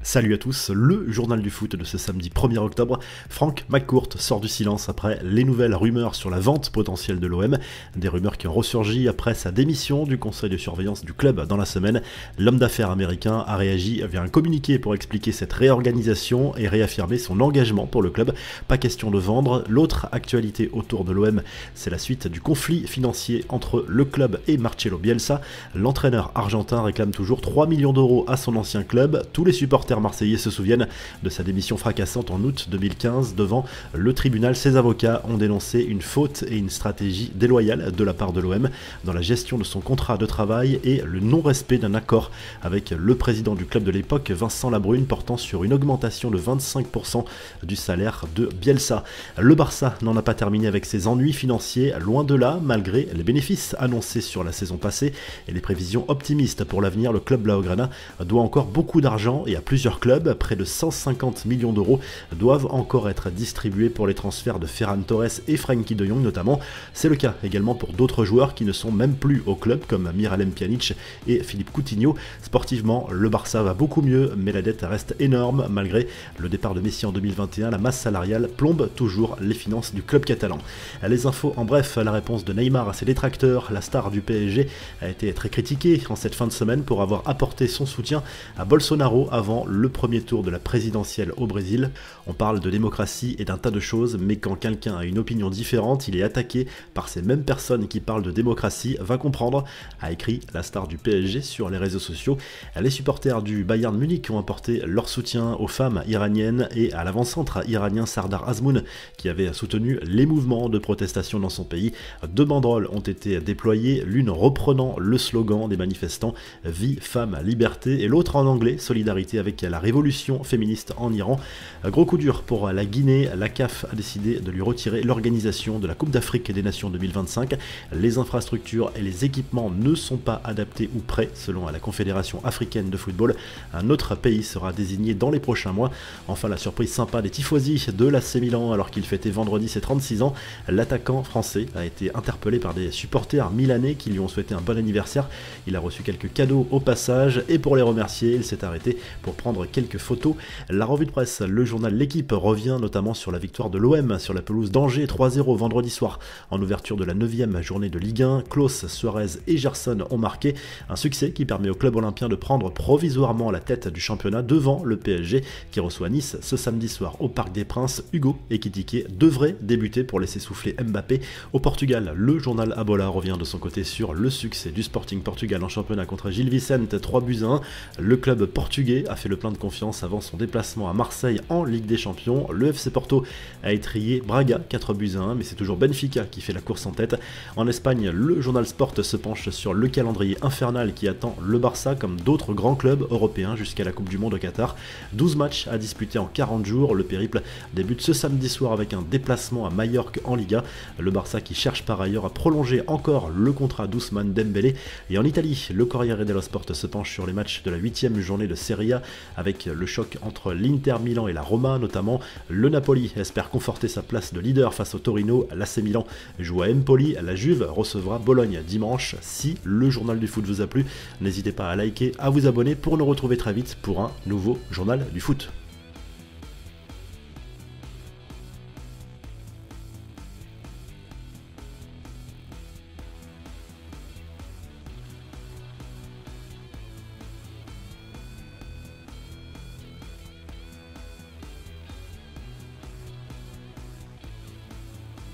Salut à tous, le journal du foot de ce samedi 1er octobre. Frank McCourt sort du silence après les nouvelles rumeurs sur la vente potentielle de l'OM. Des rumeurs qui ont ressurgi après sa démission du conseil de surveillance du club dans la semaine. L'homme d'affaires américain a réagi via un communiqué pour expliquer cette réorganisation et réaffirmer son engagement pour le club. Pas question de vendre. L'autre actualité autour de l'OM, c'est la suite du conflit financier entre le club et Marcelo Bielsa. L'entraîneur argentin réclame toujours 3 millions d'euros à son ancien club. Tous les supporters marseillais se souviennent de sa démission fracassante en août 2015 devant le tribunal. Ses avocats ont dénoncé une faute et une stratégie déloyale de la part de l'OM dans la gestion de son contrat de travail et le non-respect d'un accord avec le président du club de l'époque, Vincent Labrune, portant sur une augmentation de 25% du salaire de Bielsa. Le Barça n'en a pas terminé avec ses ennuis financiers, loin de là, malgré les bénéfices annoncés sur la saison passée et les prévisions optimistes pour l'avenir. Le club blaugrana doit encore beaucoup d'argent et à plusieurs clubs, près de 150 millions d'euros doivent encore être distribués pour les transferts de Ferran Torres et Frenkie de Jong notamment. C'est le cas également pour d'autres joueurs qui ne sont même plus au club comme Miralem Pjanic et Philippe Coutinho. Sportivement, le Barça va beaucoup mieux, mais la dette reste énorme. Malgré le départ de Messi en 2021, la masse salariale plombe toujours les finances du club catalan. Les infos en bref, la réponse de Neymar à ses détracteurs. La star du PSG a été très critiquée en cette fin de semaine pour avoir apporté son soutien à Bolsonaro avant le premier tour de la présidentielle au Brésil. On parle de démocratie et d'un tas de choses, mais quand quelqu'un a une opinion différente, il est attaqué par ces mêmes personnes qui parlent de démocratie. Va comprendre, a écrit la star du PSG sur les réseaux sociaux. Les supporters du Bayern Munich ont apporté leur soutien aux femmes iraniennes et à l'avant-centre iranien Sardar Azmoun, qui avait soutenu les mouvements de protestation dans son pays. Deux banderoles ont été déployées, l'une reprenant le slogan des manifestants « Vie, femme, liberté » et l'autre en anglais « Solidarité avec la révolution féministe en Iran ». Gros coup dur pour la Guinée, la CAF a décidé de lui retirer l'organisation de la Coupe d'Afrique des Nations 2025. Les infrastructures et les équipements ne sont pas adaptés ou prêts selon la Confédération africaine de football. Un autre pays sera désigné dans les prochains mois. Enfin, la surprise sympa des tifosi de l'AC Milan alors qu'il fêtait vendredi ses 36 ans. L'attaquant français a été interpellé par des supporters milanais qui lui ont souhaité un bon anniversaire. Il a reçu quelques cadeaux au passage et pour les remercier, il s'est arrêté pour prendre quelques photos. La revue de presse, le journal L'Équipe revient notamment sur la victoire de l'OM sur la pelouse d'Angers 3-0 vendredi soir en ouverture de la 9e journée de Ligue 1. Klaus, Suarez et Gerson ont marqué un succès qui permet au club olympien de prendre provisoirement la tête du championnat devant le PSG qui reçoit Nice ce samedi soir au Parc des Princes. Hugo Ekitike devrait débuter pour laisser souffler Mbappé. Au Portugal, le journal Abola revient de son côté sur le succès du Sporting Portugal en championnat contre Gil Vicente 3-1. Le club portugais a fait le plein de confiance avant son déplacement à Marseille en Ligue des Champions. Le FC Porto a étrillé Braga 4-1, mais c'est toujours Benfica qui fait la course en tête. En Espagne, le journal Sport se penche sur le calendrier infernal qui attend le Barça comme d'autres grands clubs européens jusqu'à la Coupe du Monde au Qatar. 12 matchs à disputer en 40 jours. Le périple débute ce samedi soir avec un déplacement à Majorque en Liga. Le Barça qui cherche par ailleurs à prolonger encore le contrat d'Ousmane Dembélé. Et en Italie, le Corriere dello Sport se penche sur les matchs de la 8e journée de Serie A avec le choc entre l'Inter Milan et la Roma notamment. Le Napoli espère conforter sa place de leader face au Torino. L'AC Milan joue à Empoli. La Juve recevra Bologne dimanche. Si le journal du foot vous a plu, n'hésitez pas à liker, à vous abonner pour nous retrouver très vite pour un nouveau journal du foot.